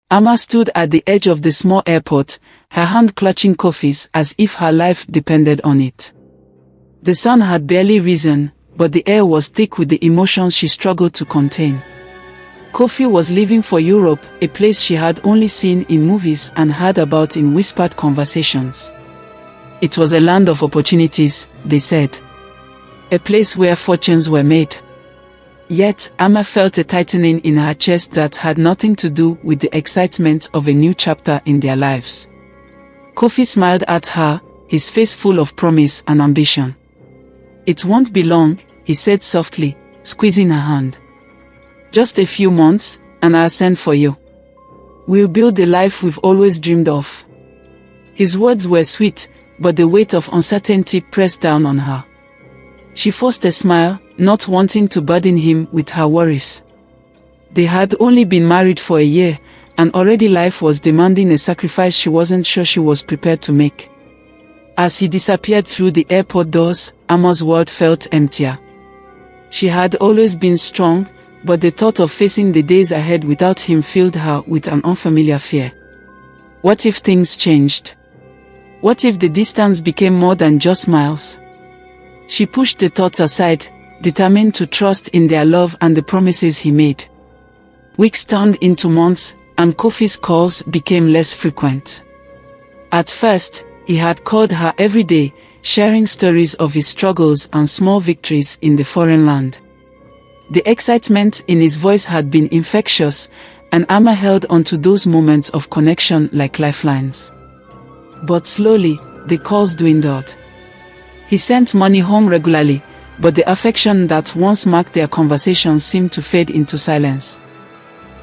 Amah stood at the edge of the small airport, her hand clutching Kofi's as if her life depended on it. The sun had barely risen, but the air was thick with the emotions she struggled to contain. Kofi was leaving for Europe, a place she had only seen in movies and heard about in whispered conversations. It was a land of opportunities, they said. A place where fortunes were made. Yet, Amah felt a tightening in her chest that had nothing to do with the excitement of a new chapter in their lives. Kofi smiled at her, his face full of promise and ambition. "It won't be long," he said softly, squeezing her hand. "Just a few months, and I'll send for you. We'll build the life we've always dreamed of." His words were sweet, but the weight of uncertainty pressed down on her. She forced a smile, not wanting to burden him with her worries. They had only been married for a year, and already life was demanding a sacrifice she wasn't sure she was prepared to make. As he disappeared through the airport doors, Amah's world felt emptier. She had always been strong, but the thought of facing the days ahead without him filled her with an unfamiliar fear. What if things changed? What if the distance became more than just miles? She pushed the thoughts aside, determined to trust in their love and the promises he made. Weeks turned into months, and Kofi's calls became less frequent. At first, he had called her every day, sharing stories of his struggles and small victories in the foreign land. The excitement in his voice had been infectious, and Amah held onto those moments of connection like lifelines. But slowly, the calls dwindled. He sent money home regularly, but the affection that once marked their conversations seemed to fade into silence.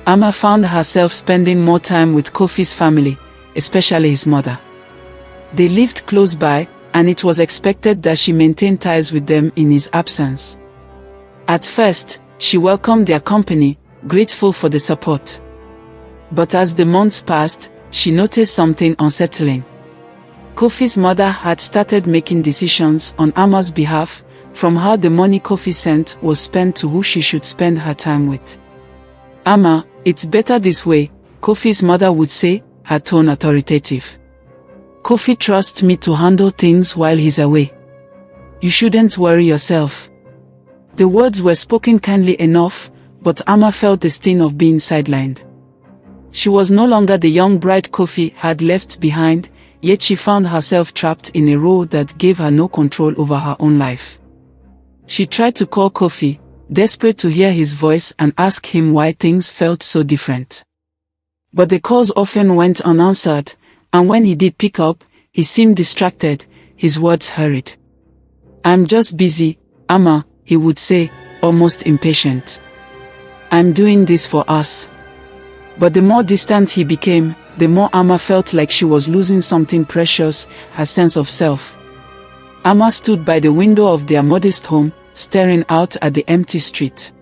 Amah found herself spending more time with Kofi's family, especially his mother. They lived close by, and it was expected that she maintain ties with them in his absence. At first, she welcomed their company, grateful for the support. But as the months passed, she noticed something unsettling. Kofi's mother had started making decisions on Amah's behalf, from how the money Kofi sent was spent to who she should spend her time with. "Amah, it's better this way," Kofi's mother would say, her tone authoritative. "Kofi trusts me to handle things while he's away. You shouldn't worry yourself." The words were spoken kindly enough, but Amah felt the sting of being sidelined. She was no longer the young bride Kofi had left behind, yet she found herself trapped in a role that gave her no control over her own life. She tried to call Kofi, desperate to hear his voice and ask him why things felt so different. But the calls often went unanswered, and when he did pick up, he seemed distracted, his words hurried. "I'm just busy, Amah," he would say, almost impatient. "I'm doing this for us." But the more distant he became, the more Amah felt like she was losing something precious, her sense of self. Amah stood by the window of their modest home, staring out at the empty street.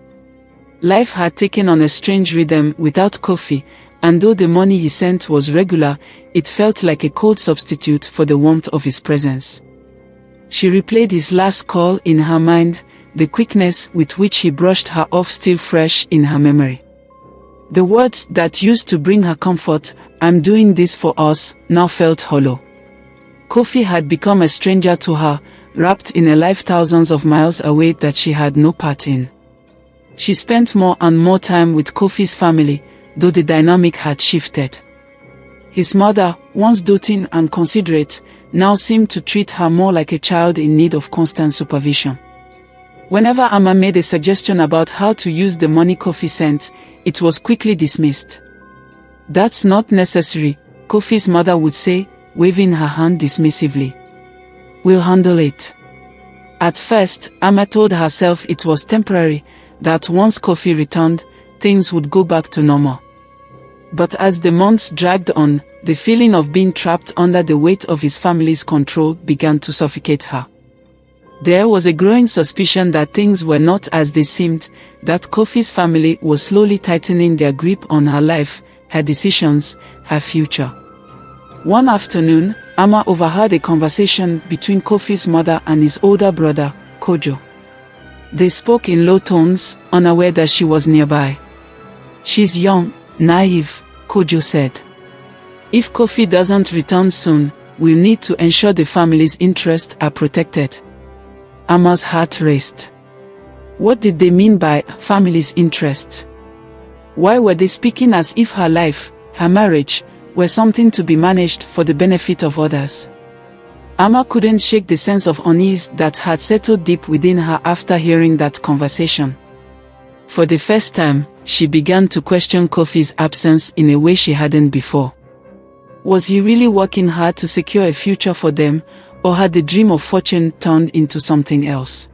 Life had taken on a strange rhythm without Kofi, and though the money he sent was regular, it felt like a cold substitute for the warmth of his presence. She replayed his last call in her mind, the quickness with which he brushed her off still fresh in her memory. The words that used to bring her comfort, "I'm doing this for us," now felt hollow. Kofi had become a stranger to her, wrapped in a life thousands of miles away that she had no part in. She spent more and more time with Kofi's family, though the dynamic had shifted. His mother, once doting and considerate, now seemed to treat her more like a child in need of constant supervision. Whenever Amah made a suggestion about how to use the money Kofi sent, it was quickly dismissed. "That's not necessary," Kofi's mother would say, waving her hand dismissively. "We'll handle it." At first, Amah told herself it was temporary, that once Kofi returned, things would go back to normal. But as the months dragged on, the feeling of being trapped under the weight of his family's control began to suffocate her. There was a growing suspicion that things were not as they seemed, that Kofi's family was slowly tightening their grip on her life, her decisions, her future. One afternoon, Amah overheard a conversation between Kofi's mother and his older brother, Kojo. They spoke in low tones, unaware that she was nearby. "She's young, naive," Kojo said. If Kofi doesn't return soon, we'll need to ensure the family's interests are protected. Amah's heart raced. What did they mean by family's interests? Why were they speaking as if her life, her marriage, were something to be managed for the benefit of others? Amah couldn't shake the sense of unease that had settled deep within her after hearing that conversation. For the first time, she began to question Kofi's absence in a way she hadn't before. Was he really working hard to secure a future for them, or had the dream of fortune turned into something else?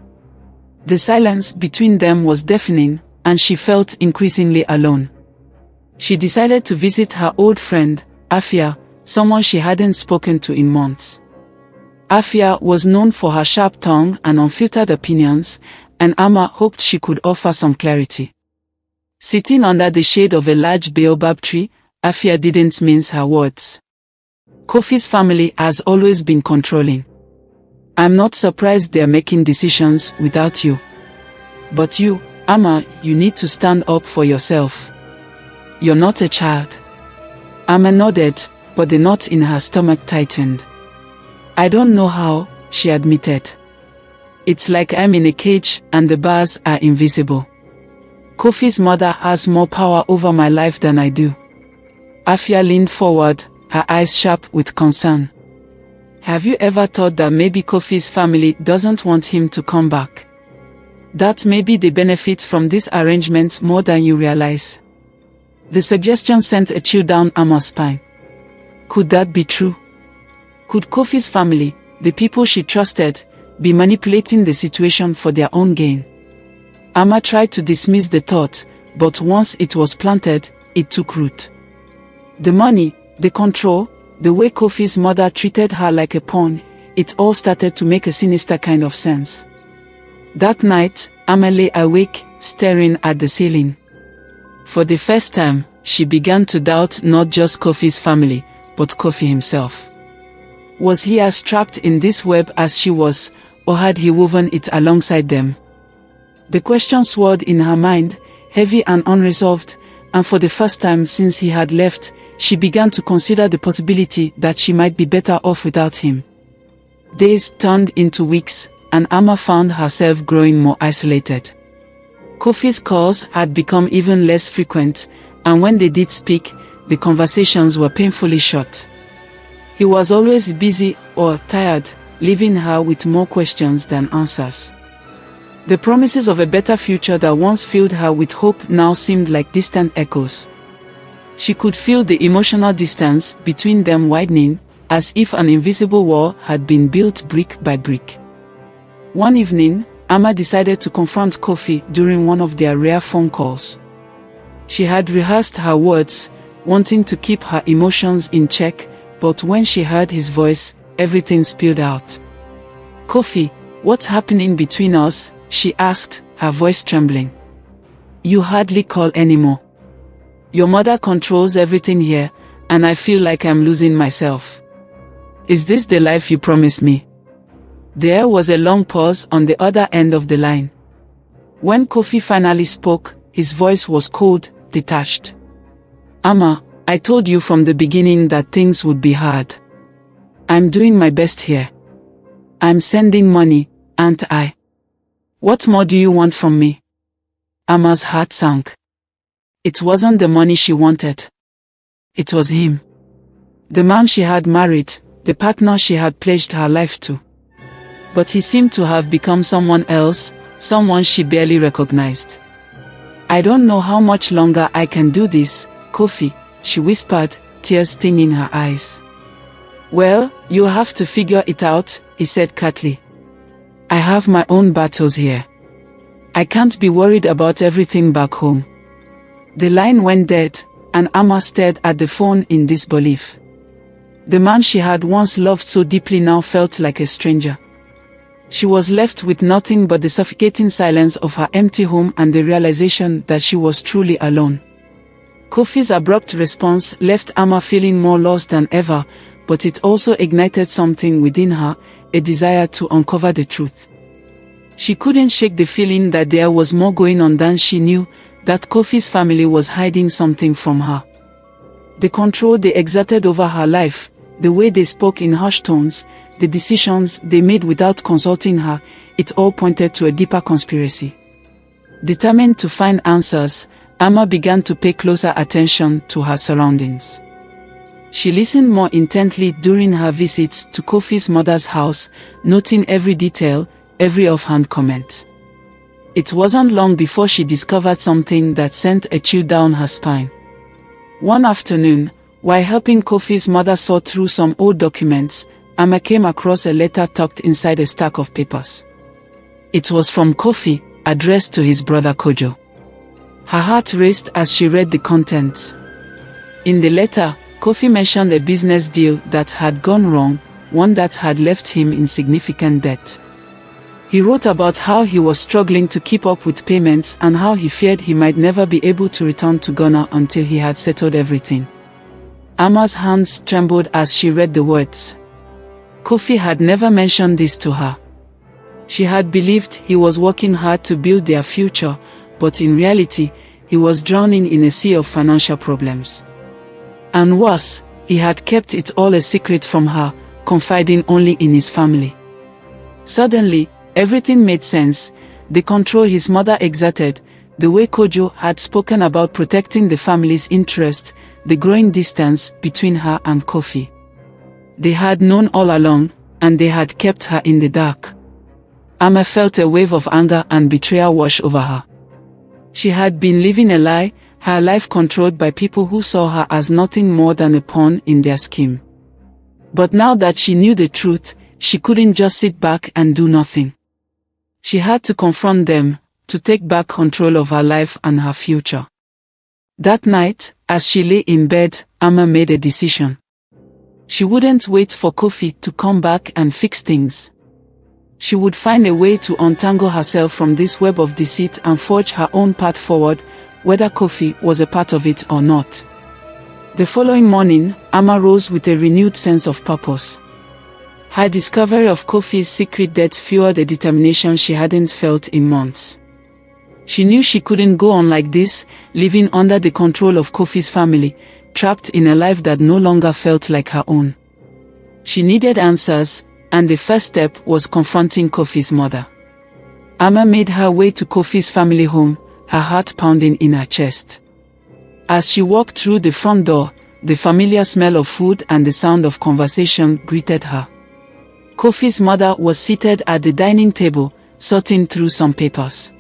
The silence between them was deafening, and she felt increasingly alone. She decided to visit her old friend, Afia, someone she hadn't spoken to in months. Afia was known for her sharp tongue and unfiltered opinions, and Amah hoped she could offer some clarity. Sitting under the shade of a large baobab tree, Afia didn't mince her words. Kofi's family has always been controlling. I'm not surprised they're making decisions without you. But you, Amah, you need to stand up for yourself. You're not a child. Amah nodded, but the knot in her stomach tightened. I don't know how, she admitted. It's like I'm in a cage and the bars are invisible. Kofi's mother has more power over my life than I do. Afia leaned forward, her eyes sharp with concern. Have you ever thought that maybe Kofi's family doesn't want him to come back? That maybe they benefit from this arrangement more than you realize. The suggestion sent a chill down Amah's spine. Could that be true? Could Kofi's family, the people she trusted, be manipulating the situation for their own gain? Amah tried to dismiss the thought, but once it was planted, it took root. The money, the control, the way Kofi's mother treated her like a pawn, it all started to make a sinister kind of sense. That night, Amah lay awake, staring at the ceiling. For the first time, she began to doubt not just Kofi's family, but Kofi himself. Was he as trapped in this web as she was, or had he woven it alongside them? The question swirled in her mind, heavy and unresolved, and for the first time since he had left, she began to consider the possibility that she might be better off without him. Days turned into weeks, and Amah found herself growing more isolated. Kofi's calls had become even less frequent, and when they did speak, the conversations were painfully short. He was always busy or tired, leaving her with more questions than answers. The promises of a better future that once filled her with hope now seemed like distant echoes. She could feel the emotional distance between them widening, as if an invisible wall had been built brick by brick. One evening, Amah decided to confront Kofi during one of their rare phone calls. She had rehearsed her words, wanting to keep her emotions in check, but when she heard his voice, everything spilled out. Kofi, what's happening between us? She asked, her voice trembling. You hardly call anymore. Your mother controls everything here, and I feel like I'm losing myself. Is this the life you promised me? There was a long pause on the other end of the line. When Kofi finally spoke, his voice was cold, detached. Amah, I told you from the beginning that things would be hard. I'm doing my best here. I'm sending money, aren't I? What more do you want from me? Amah's heart sank. It wasn't the money she wanted. It was him. The man she had married, the partner she had pledged her life to. But he seemed to have become someone else, someone she barely recognized. I don't know how much longer I can do this, Kofi, she whispered, tears stinging her eyes. Well, you'll have to figure it out, he said curtly. I have my own battles here. I can't be worried about everything back home. The line went dead, and Amah stared at the phone in disbelief. The man she had once loved so deeply now felt like a stranger. She was left with nothing but the suffocating silence of her empty home and the realization that she was truly alone. Kofi's abrupt response left Amah feeling more lost than ever, but it also ignited something within her, a desire to uncover the truth. She couldn't shake the feeling that there was more going on than she knew, that Kofi's family was hiding something from her. The control they exerted over her life, the way they spoke in harsh tones, the decisions they made without consulting her, it all pointed to a deeper conspiracy. Determined to find answers, Amah began to pay closer attention to her surroundings. She listened more intently during her visits to Kofi's mother's house, noting every detail, every offhand comment. It wasn't long before she discovered something that sent a chill down her spine. One afternoon, while helping Kofi's mother sort through some old documents, Amah came across a letter tucked inside a stack of papers. It was from Kofi, addressed to his brother Kojo. Her heart raced as she read the contents. In the letter, Kofi mentioned a business deal that had gone wrong, one that had left him in significant debt. He wrote about how he was struggling to keep up with payments and how he feared he might never be able to return to Ghana until he had settled everything. Amah's hands trembled as she read the words. Kofi had never mentioned this to her. She had believed he was working hard to build their future, but in reality, he was drowning in a sea of financial problems. And worse, he had kept it all a secret from her, confiding only in his family. Suddenly, everything made sense: the control his mother exerted, the way Kojo had spoken about protecting the family's interest, the growing distance between her and Kofi. They had known all along, and they had kept her in the dark. Amah felt a wave of anger and betrayal wash over her. She had been living a lie, her life controlled by people who saw her as nothing more than a pawn in their scheme. But now that she knew the truth, she couldn't just sit back and do nothing. She had to confront them, to take back control of her life and her future. That night, as she lay in bed, Amah made a decision. She wouldn't wait for Kofi to come back and fix things. She would find a way to untangle herself from this web of deceit and forge her own path forward, whether Kofi was a part of it or not. The following morning, Amah rose with a renewed sense of purpose. Her discovery of Kofi's secret debt fueled a determination she hadn't felt in months. She knew she couldn't go on like this, living under the control of Kofi's family, trapped in a life that no longer felt like her own. She needed answers, and the first step was confronting Kofi's mother. Amah made her way to Kofi's family home, her heart pounding in her chest. As she walked through the front door, the familiar smell of food and the sound of conversation greeted her. Kofi's mother was seated at the dining table, sorting through some papers.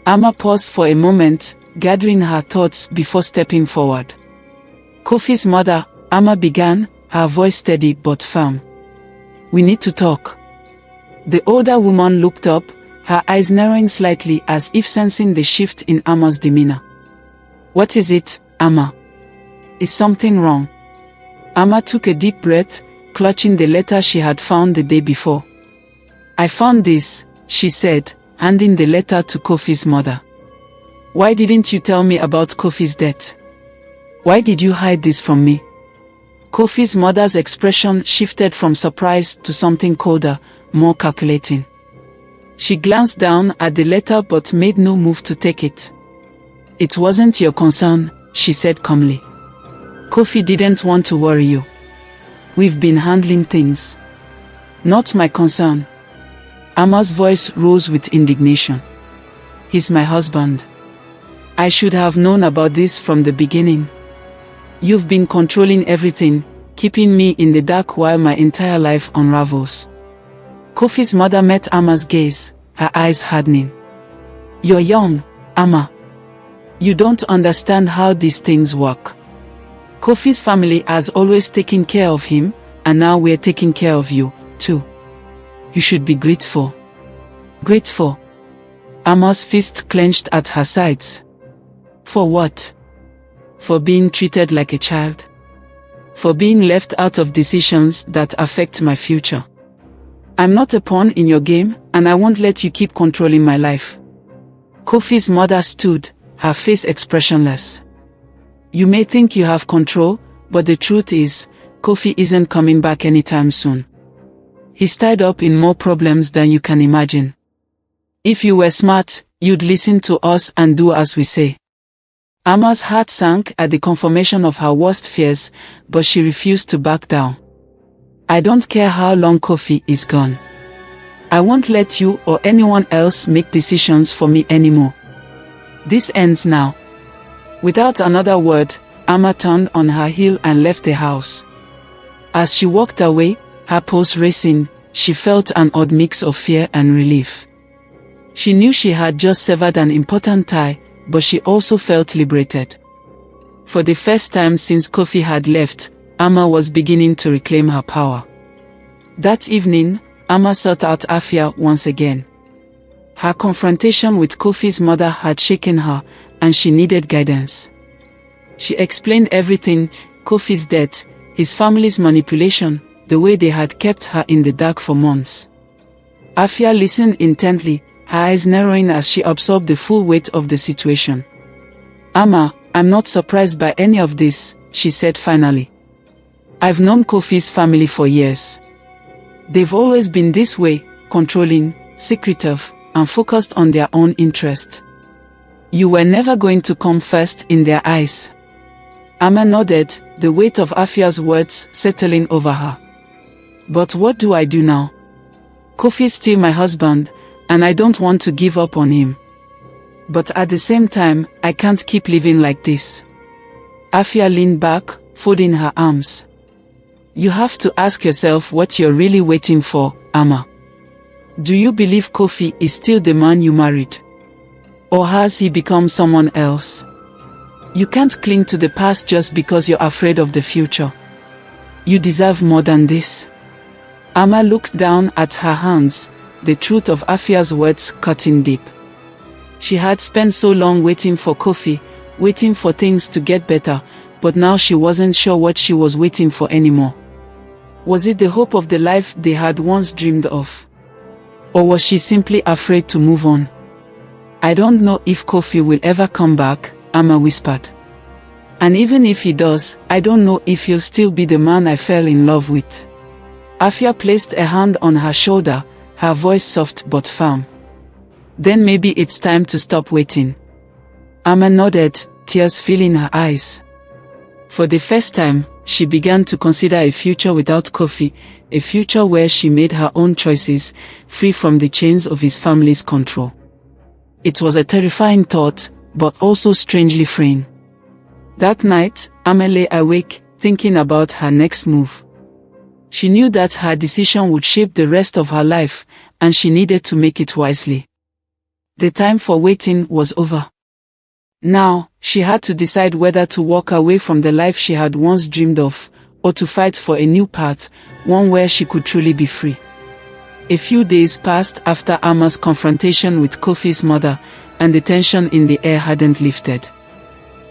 Amah paused for a moment, gathering her thoughts before stepping forward. Kofi's mother, Amah began, her voice steady but firm. "We need to talk." The older woman looked up, her eyes narrowing slightly as if sensing the shift in Amah's demeanor. "What is it, Amah? Is something wrong?" Amah took a deep breath, clutching the letter she had found the day before. "I found this," she said, handing the letter to Kofi's mother. "Why didn't you tell me about Kofi's death? Why did you hide this from me?" Kofi's mother's expression shifted from surprise to something colder, more calculating. She glanced down at the letter but made no move to take it. "It wasn't your concern," she said calmly. "Kofi didn't want to worry you. We've been handling things. Not my concern." Amah's voice rose with indignation. "He's my husband. I should have known about this from the beginning. You've been controlling everything, keeping me in the dark while my entire life unravels." Kofi's mother met Amah's gaze, her eyes hardening. "You're young, Amah. You don't understand how these things work. Kofi's family has always taken care of him, and now we're taking care of you, too. You should be grateful." "Grateful?" Amah's fist clenched at her sides. "For what? For being treated like a child? For being left out of decisions that affect my future? I'm not a pawn in your game, and I won't let you keep controlling my life." Kofi's mother stood, her face expressionless. "You may think you have control, but the truth is, Kofi isn't coming back anytime soon. He's tied up in more problems than you can imagine. If you were smart, you'd listen to us and do as we say." Amah's heart sank at the confirmation of her worst fears, but she refused to back down. I don't care how long Kofi is gone. I won't let you or anyone else make decisions for me anymore. This ends now. Without another word, Amah turned on her heel and left the house. As she walked away, her pulse racing, she felt an odd mix of fear and relief. She knew she had just severed an important tie, but she also felt liberated. For the first time since Kofi had left, Amah was beginning to reclaim her power. That evening, Amah sought out Afia once again. Her confrontation with Kofi's mother had shaken her, and she needed guidance. She explained everything: Kofi's death, his family's manipulation, the way they had kept her in the dark for months. Afia listened intently, her eyes narrowing as she absorbed the full weight of the situation. Amah, I'm not surprised by any of this, she said finally. I've known Kofi's family for years. They've always been this way, controlling, secretive, and focused on their own interest. You were never going to come first in their eyes. Amah nodded, the weight of Afia's words settling over her. But what do I do now? Kofi's still my husband, and I don't want to give up on him. But at the same time, I can't keep living like this. Afia leaned back, folding her arms. You have to ask yourself what you're really waiting for, Amah. Do you believe Kofi is still the man you married? Or has he become someone else? You can't cling to the past just because you're afraid of the future. You deserve more than this. Amah looked down at her hands, the truth of Afia's words cutting deep. She had spent so long waiting for Kofi, waiting for things to get better, but now she wasn't sure what she was waiting for anymore. Was it the hope of the life they had once dreamed of? Or was she simply afraid to move on? I don't know if Kofi will ever come back, Amah whispered. And even if he does, I don't know if he'll still be the man I fell in love with. Afia placed a hand on her shoulder, her voice soft but firm. Then maybe it's time to stop waiting. Amah nodded, tears filling her eyes. For the first time, she began to consider a future without Kofi, a future where she made her own choices, free from the chains of his family's control. It was a terrifying thought, but also strangely freeing. That night, Amah lay awake, thinking about her next move. She knew that her decision would shape the rest of her life, and she needed to make it wisely. The time for waiting was over. Now, she had to decide whether to walk away from the life she had once dreamed of, or to fight for a new path, one where she could truly be free. A few days passed after Amah's confrontation with Kofi's mother, and the tension in the air hadn't lifted.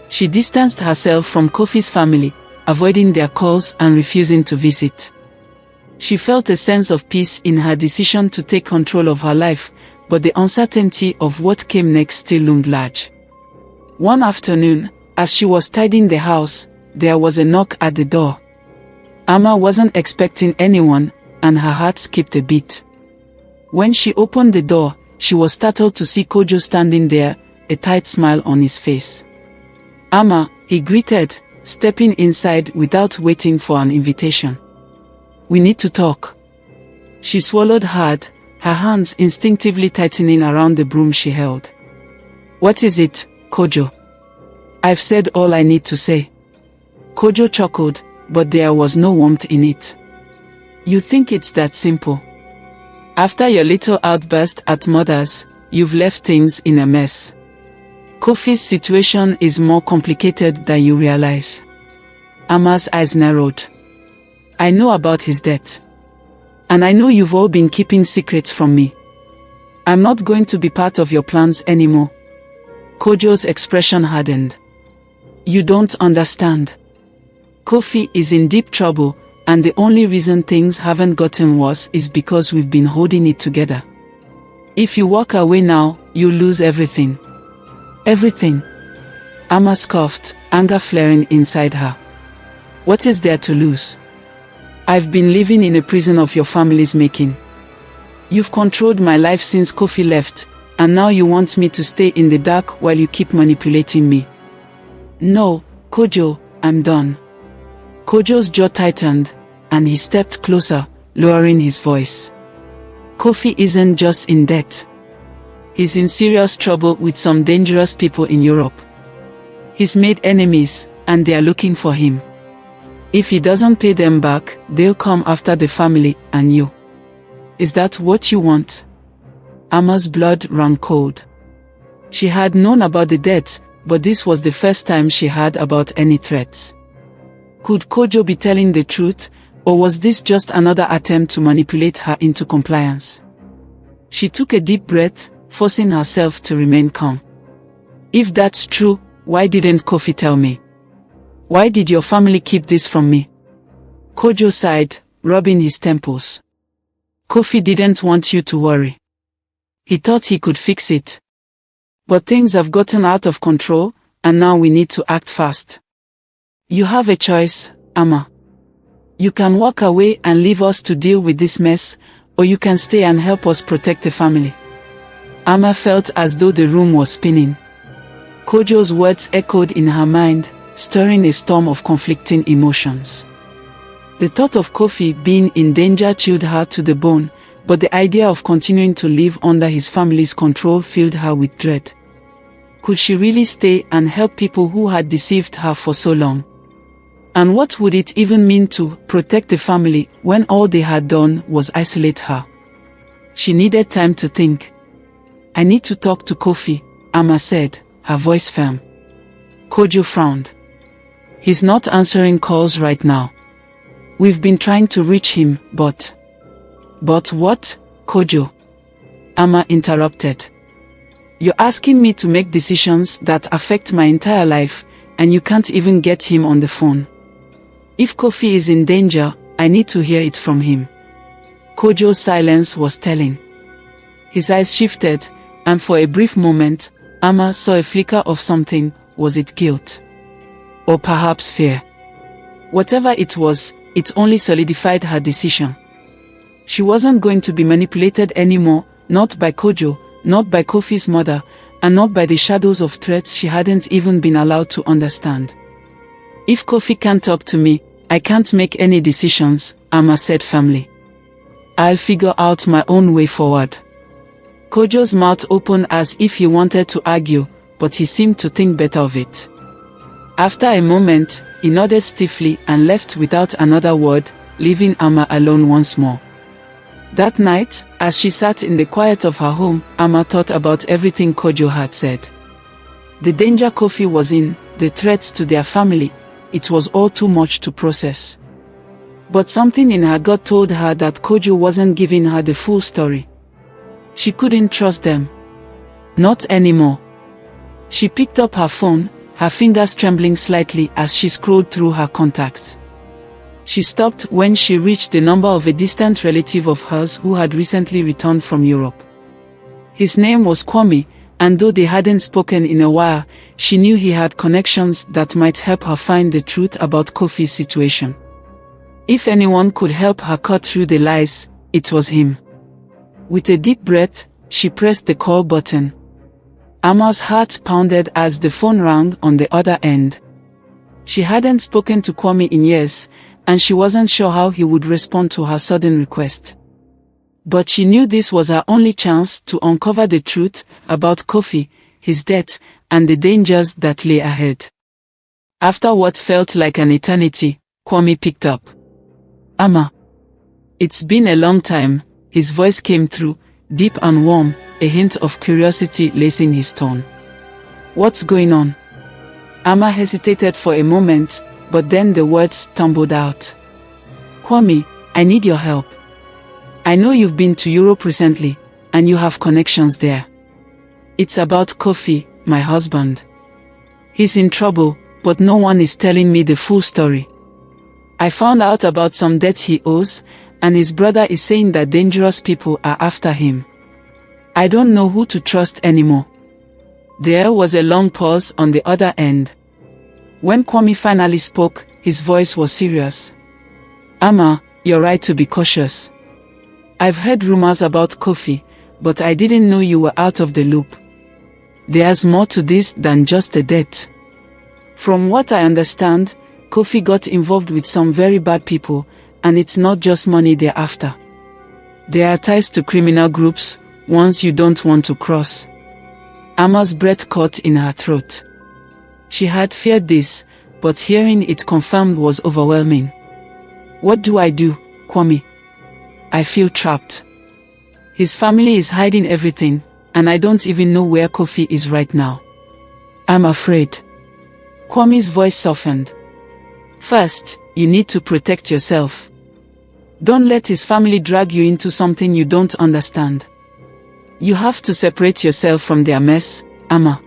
She distanced herself from Kofi's family, avoiding their calls and refusing to visit. She felt a sense of peace in her decision to take control of her life, but the uncertainty of what came next still loomed large. One afternoon, as she was tidying the house, there was a knock at the door. Amah wasn't expecting anyone, and her heart skipped a beat. When she opened the door, she was startled to see Kojo standing there, a tight smile on his face. Amah, he greeted, stepping inside without waiting for an invitation. We need to talk. She swallowed hard, her hands instinctively tightening around the broom she held. What is it, Kojo? I've said all I need to say. Kojo chuckled, but there was no warmth in it. You think it's that simple? After your little outburst at Mother's, you've left things in a mess. Kofi's situation is more complicated than you realize. Amah's eyes narrowed. I know about his death. And I know you've all been keeping secrets from me. I'm not going to be part of your plans anymore. Kojo's expression hardened. You don't understand. Kofi is in deep trouble, and the only reason things haven't gotten worse is because we've been holding it together. If you walk away now, you'll lose everything. Everything. Amah scoffed, anger flaring inside her. What is there to lose? I've been living in a prison of your family's making. You've controlled my life since Kofi left, and now you want me to stay in the dark while you keep manipulating me. No, Kojo, I'm done. Kojo's jaw tightened, and he stepped closer, lowering his voice. Kofi isn't just in debt. He's in serious trouble with some dangerous people in Europe. He's made enemies, and they're looking for him. If he doesn't pay them back, they'll come after the family and you. Is that what you want? Amah's blood ran cold. She had known about the debt, but this was the first time she heard about any threats. Could Kojo be telling the truth, or was this just another attempt to manipulate her into compliance? She took a deep breath, forcing herself to remain calm. If that's true, why didn't Kofi tell me? Why did your family keep this from me? Kojo sighed, rubbing his temples. Kofi didn't want you to worry. He thought he could fix it. But things have gotten out of control, and now we need to act fast. You have a choice, Amah. You can walk away and leave us to deal with this mess, or you can stay and help us protect the family. Amah felt as though the room was spinning. Kojo's words echoed in her mind, stirring a storm of conflicting emotions. The thought of Kofi being in danger chilled her to the bone, but the idea of continuing to live under his family's control filled her with dread. Could she really stay and help people who had deceived her for so long? And what would it even mean to protect the family when all they had done was isolate her? She needed time to think. I need to talk to Kofi, Amah said, her voice firm. Kojo frowned. He's not answering calls right now. We've been trying to reach him, but... But what, Kojo? Amah interrupted. You're asking me to make decisions that affect my entire life, and you can't even get him on the phone. If Kofi is in danger, I need to hear it from him. Kojo's silence was telling. His eyes shifted, and for a brief moment, Amah saw a flicker of something. Was it guilt? Or perhaps fear? Whatever it was, it only solidified her decision. She wasn't going to be manipulated anymore, not by Kojo, not by Kofi's mother, and not by the shadows of threats she hadn't even been allowed to understand. If Kofi can't talk to me, I can't make any decisions, Amah said firmly. I'll figure out my own way forward. Kojo's mouth opened as if he wanted to argue, but he seemed to think better of it. After a moment, he nodded stiffly and left without another word, leaving Amah alone once more. That night, as she sat in the quiet of her home, Amah thought about everything Kojo had said. The danger Kofi was in, the threats to their family, it was all too much to process. But something in her gut told her that Kojo wasn't giving her the full story. She couldn't trust them. Not anymore. She picked up her phone, her fingers trembling slightly as she scrolled through her contacts. She stopped when she reached the number of a distant relative of hers who had recently returned from Europe. His name was Kwame, and though they hadn't spoken in a while, she knew he had connections that might help her find the truth about Kofi's situation. If anyone could help her cut through the lies, it was him. With a deep breath, she pressed the call button. Amah's heart pounded as the phone rang on the other end. She hadn't spoken to Kwame in years, and she wasn't sure how he would respond to her sudden request. But she knew this was her only chance to uncover the truth about Kofi, his death, and the dangers that lay ahead. After what felt like an eternity, Kwame picked up. Amah. It's been a long time, his voice came through, deep and warm, a hint of curiosity lacing his tone. What's going on? Amah hesitated for a moment, but then the words tumbled out. Kwame, I need your help. I know you've been to Europe recently, and you have connections there. It's about Kofi, my husband. He's in trouble, but no one is telling me the full story. I found out about some debts he owes, and his brother is saying that dangerous people are after him. I don't know who to trust anymore. There was a long pause on the other end. When Kwame finally spoke, his voice was serious. Amah, you're right to be cautious. I've heard rumors about Kofi, but I didn't know you were out of the loop. There's more to this than just a debt. From what I understand, Kofi got involved with some very bad people, and it's not just money they're after. There are ties to criminal groups, ones you don't want to cross. Amah's breath caught in her throat. She had feared this, but hearing it confirmed was overwhelming. What do I do, Kwame? I feel trapped. His family is hiding everything, and I don't even know where Kofi is right now. I'm afraid. Kwame's voice softened. First, you need to protect yourself. Don't let his family drag you into something you don't understand. You have to separate yourself from their mess, Amah.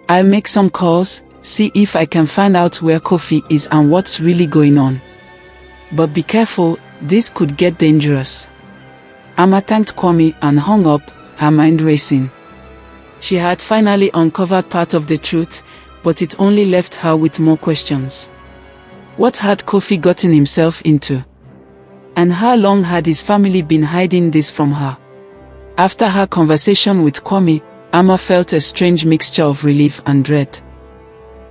I'll make some calls, see if I can find out where Kofi is and what's really going on. But be careful, this could get dangerous. Amah thanked Kwame and hung up, her mind racing. She had finally uncovered part of the truth, but it only left her with more questions. What had Kofi gotten himself into? And how long had his family been hiding this from her? After her conversation with Kwame, Amah felt a strange mixture of relief and dread.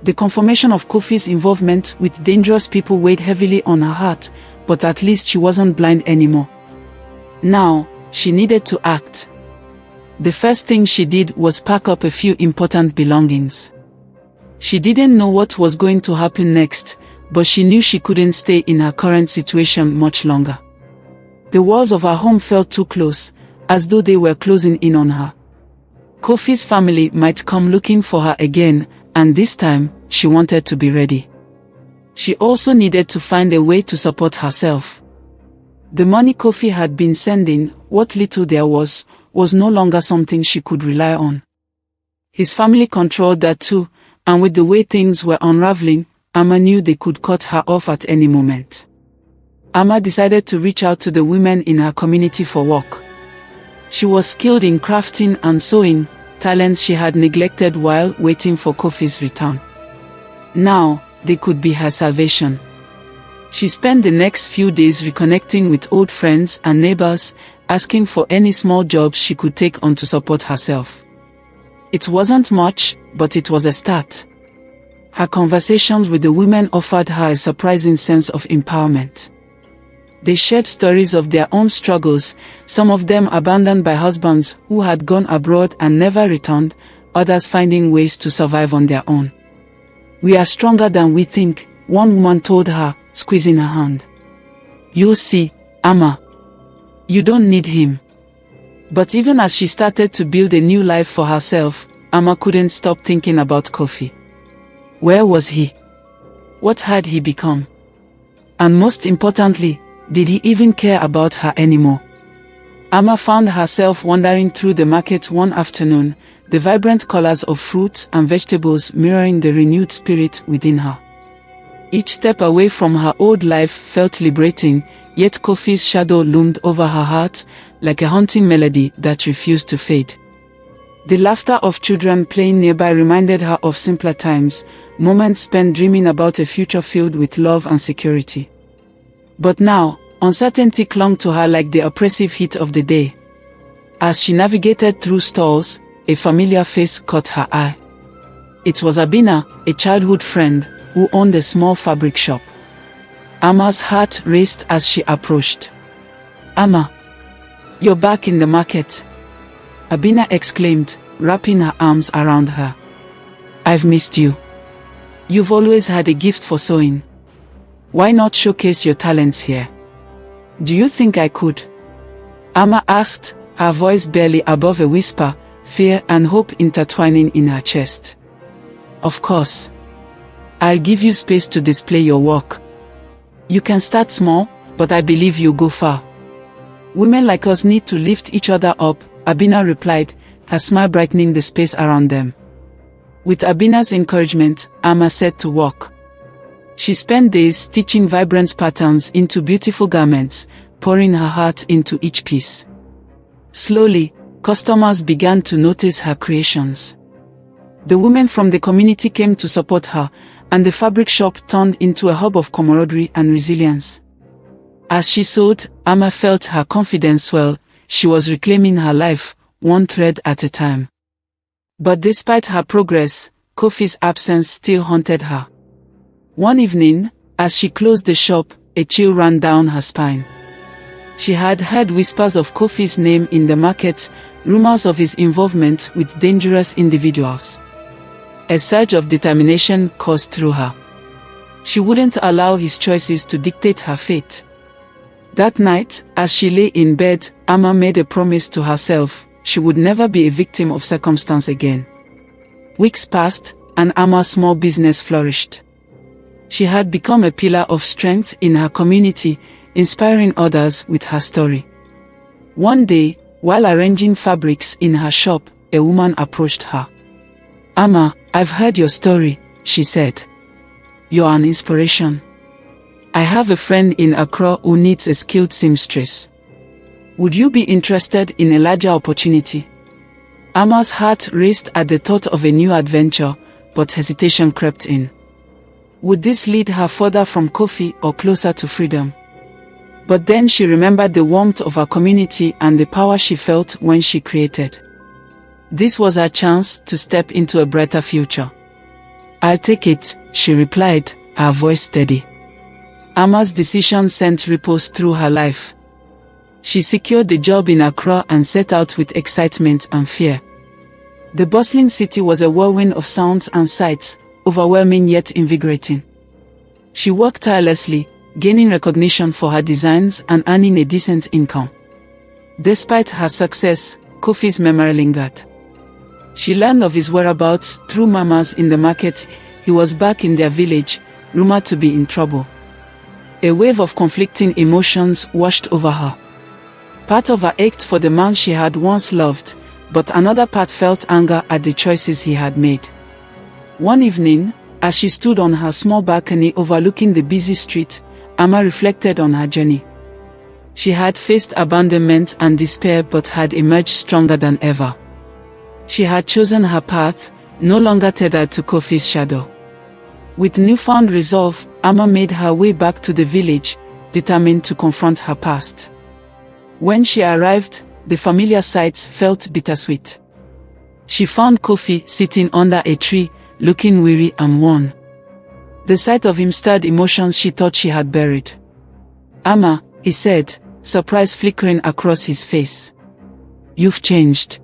The confirmation of Kofi's involvement with dangerous people weighed heavily on her heart, but at least she wasn't blind anymore. Now, she needed to act. The first thing she did was pack up a few important belongings. She didn't know what was going to happen next, but she knew she couldn't stay in her current situation much longer. The walls of her home felt too close, as though they were closing in on her. Kofi's family might come looking for her again, and this time, she wanted to be ready. She also needed to find a way to support herself. The money Kofi had been sending, what little there was no longer something she could rely on. His family controlled that too, and with the way things were unraveling, Amah knew they could cut her off at any moment. Amah decided to reach out to the women in her community for work. She was skilled in crafting and sewing, talents she had neglected while waiting for Kofi's return. Now, they could be her salvation. She spent the next few days reconnecting with old friends and neighbors, asking for any small jobs she could take on to support herself. It wasn't much, but it was a start. Her conversations with the women offered her a surprising sense of empowerment. They shared stories of their own struggles, some of them abandoned by husbands who had gone abroad and never returned, others finding ways to survive on their own. "We are stronger than we think," one woman told her, squeezing her hand. "You'll see, Amah. You don't need him." But even as she started to build a new life for herself, Amah couldn't stop thinking about Kofi. Where was he? What had he become? And most importantly, did he even care about her anymore? Amah found herself wandering through the market one afternoon, the vibrant colors of fruits and vegetables mirroring the renewed spirit within her. Each step away from her old life felt liberating, yet Kofi's shadow loomed over her heart, like a haunting melody that refused to fade. The laughter of children playing nearby reminded her of simpler times, moments spent dreaming about a future filled with love and security. But now, uncertainty clung to her like the oppressive heat of the day. As she navigated through stalls, a familiar face caught her eye. It was Abina, a childhood friend, who owned a small fabric shop. Amah's heart raced as she approached. "Amah, you're back in the market," Abina exclaimed, wrapping her arms around her. "I've missed you. You've always had a gift for sewing. Why not showcase your talents here?" "Do you think I could?" Amah asked, her voice barely above a whisper, fear and hope intertwining in her chest. "Of course. I'll give you space to display your work. You can start small, but I believe you'll go far. Women like us need to lift each other up," Abina replied, her smile brightening the space around them. With Abina's encouragement, Amah set to work. She spent days stitching vibrant patterns into beautiful garments, pouring her heart into each piece. Slowly, customers began to notice her creations. The women from the community came to support her, and the fabric shop turned into a hub of camaraderie and resilience. As she sewed, Amah felt her confidence swell. She was reclaiming her life, one thread at a time. But despite her progress, Kofi's absence still haunted her. One evening, as she closed the shop, a chill ran down her spine. She had heard whispers of Kofi's name in the market, rumors of his involvement with dangerous individuals. A surge of determination coursed through her. She wouldn't allow his choices to dictate her fate. That night, as she lay in bed, Amah made a promise to herself: she would never be a victim of circumstance again. Weeks passed, and Amah's small business flourished. She had become a pillar of strength in her community, inspiring others with her story. One day, while arranging fabrics in her shop, a woman approached her. "Amah, I've heard your story," she said. "You're an inspiration. I have a friend in Accra who needs a skilled seamstress. Would you be interested in a larger opportunity?" Amah's heart raced at the thought of a new adventure, but hesitation crept in. Would this lead her further from Kofi or closer to freedom? But then she remembered the warmth of her community and the power she felt when she created. This was her chance to step into a brighter future. "I'll take it," she replied, her voice steady. Amah's decision sent ripples through her life. She secured the job in Accra and set out with excitement and fear. The bustling city was a whirlwind of sounds and sights, overwhelming yet invigorating. She worked tirelessly, gaining recognition for her designs and earning a decent income. Despite her success, Kofi's memory lingered. She learned of his whereabouts through mamas in the market. He was back in their village, rumored to be in trouble. A wave of conflicting emotions washed over her. Part of her ached for the man she had once loved, but another part felt anger at the choices he had made. One evening, as she stood on her small balcony overlooking the busy street, Amah reflected on her journey. She had faced abandonment and despair but had emerged stronger than ever. She had chosen her path, no longer tethered to Kofi's shadow. With newfound resolve, Amah made her way back to the village, determined to confront her past. When she arrived, the familiar sights felt bittersweet. She found Kofi sitting under a tree, looking weary and worn. The sight of him stirred emotions she thought she had buried. "Amah," he said, surprise flickering across his face. "You've changed."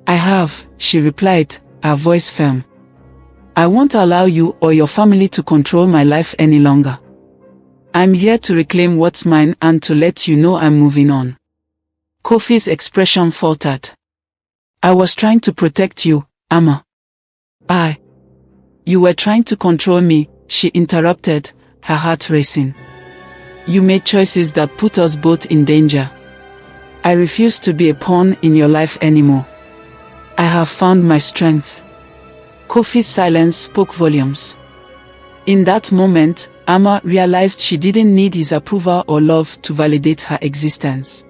"I have," she replied, her voice firm. "I won't allow you or your family to control my life any longer. I'm here to reclaim what's mine and to let you know I'm moving on." Kofi's expression faltered. "I was trying to protect you, Amah." "You were trying to control me," she interrupted, her heart racing. "You made choices that put us both in danger. I refuse to be a pawn in your life anymore. I have found my strength." Kofi's silence spoke volumes. In that moment, Amah realized she didn't need his approval or love to validate her existence.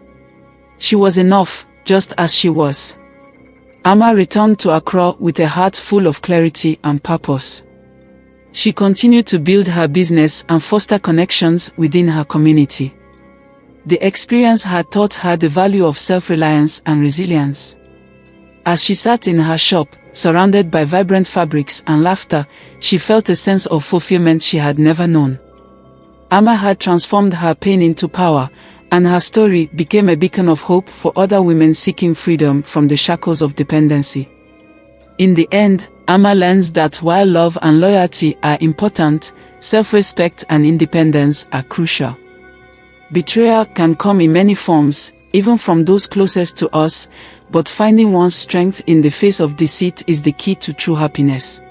She was enough, just as she was. Amah returned to Accra with a heart full of clarity and purpose. She continued to build her business and foster connections within her community. The experience had taught her the value of self-reliance and resilience. As she sat in her shop, surrounded by vibrant fabrics and laughter, she felt a sense of fulfillment she had never known. Amah had transformed her pain into power, and her story became a beacon of hope for other women seeking freedom from the shackles of dependency. In the end, Amah learns that while love and loyalty are important, self-respect and independence are crucial. Betrayal can come in many forms, even from those closest to us, but finding one's strength in the face of deceit is the key to true happiness.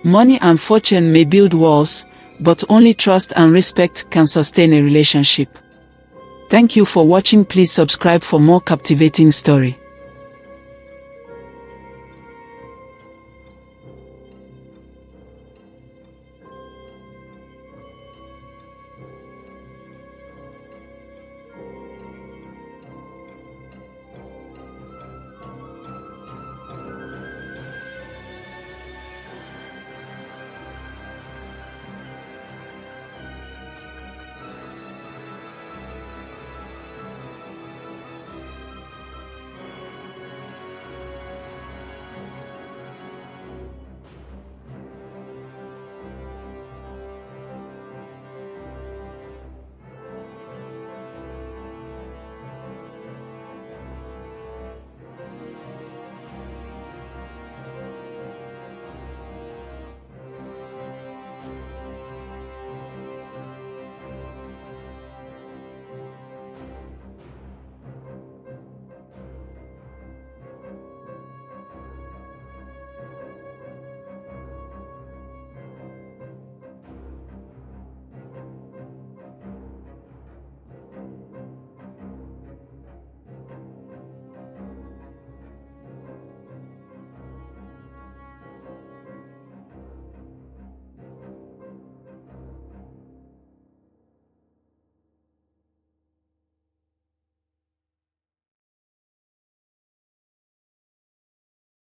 Money and fortune may build walls, but only trust and respect can sustain a relationship. Thank you for watching. Please subscribe for more captivating story.